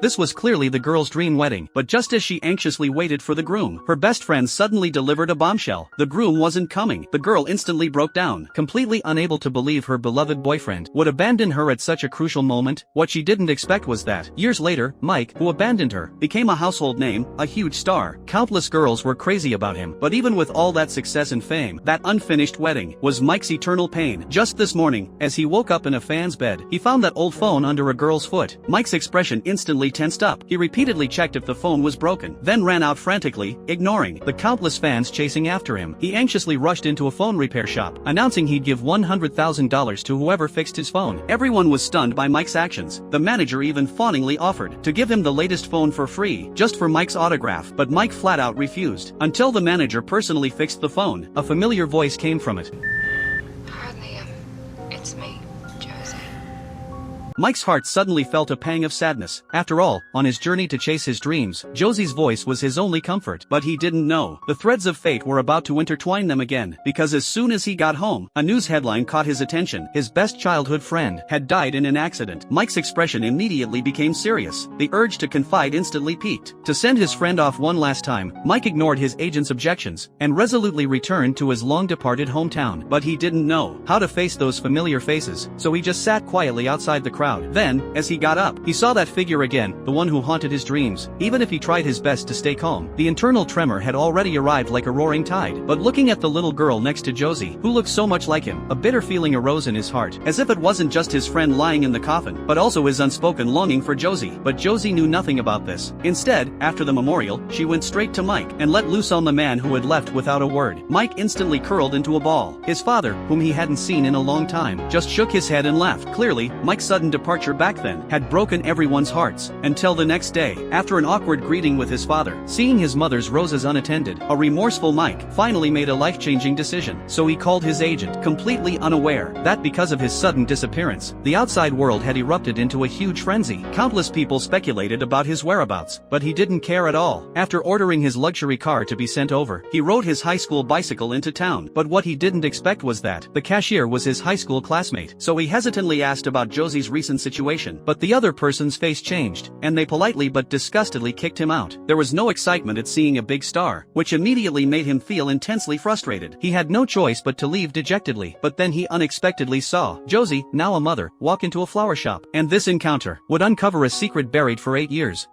This was clearly the girl's dream wedding, but just as she anxiously waited for the groom, her best friend suddenly delivered a bombshell. The groom wasn't coming. The girl instantly broke down, completely unable to believe her beloved boyfriend would abandon her at such a crucial moment. What she didn't expect was that, years later, Mike, who abandoned her, became a household name, a huge star. Countless girls were crazy about him, but even with all that success and fame, that unfinished wedding was Mike's eternal pain. Just this morning, as he woke up in a fan's bed, he found that old phone under a girl's foot. Mike's expression instantly tensed up. He repeatedly checked if the phone was broken, then ran out frantically, ignoring the countless fans chasing after him. He anxiously rushed into a phone repair shop, announcing he'd give $100,000 to whoever fixed his phone. Everyone was stunned by Mike's actions. The manager even fawningly offered to give him the latest phone for free, just for Mike's autograph, but Mike flat out refused. Until the manager personally fixed the phone, a familiar voice came from it. Hi, Liam. It's me, Josie. Mike's heart suddenly felt a pang of sadness. After all, on his journey to chase his dreams, Josie's voice was his only comfort. But he didn't know, the threads of fate were about to intertwine them again, because as soon as he got home, a news headline caught his attention. His best childhood friend had died in an accident. Mike's expression immediately became serious. The urge to confide instantly peaked. To send his friend off one last time, Mike ignored his agent's objections and resolutely returned to his long-departed hometown. But he didn't know how to face those familiar faces, so he just sat quietly outside the crowd. Then, as he got up, he saw that figure again, the one who haunted his dreams. Even if he tried his best to stay calm, the internal tremor had already arrived like a roaring tide. But looking at the little girl next to Josie, who looked so much like him, a bitter feeling arose in his heart, as if it wasn't just his friend lying in the coffin, but also his unspoken longing for Josie. But Josie knew nothing about this. Instead, after the memorial, she went straight to Mike and let loose on the man who had left without a word. Mike instantly curled into a ball. His father, whom he hadn't seen in a long time, just shook his head and laughed. Clearly, Mike's sudden departure back then had broken everyone's hearts, until the next day, after an awkward greeting with his father. Seeing his mother's roses unattended, a remorseful Mike finally made a life-changing decision. So he called his agent, completely unaware that because of his sudden disappearance, the outside world had erupted into a huge frenzy. Countless people speculated about his whereabouts, but he didn't care at all. After ordering his luxury car to be sent over, he rode his high school bicycle into town. But what he didn't expect was that the cashier was his high school classmate. So he hesitantly asked about Josie's recent situation, but the other person's face changed, and they politely but disgustedly kicked him out. There was no excitement at seeing a big star, which immediately made him feel intensely frustrated. He had no choice but to leave dejectedly. But then he unexpectedly saw Josie, now a mother, walk into a flower shop. And this encounter would uncover a secret buried for 8 years.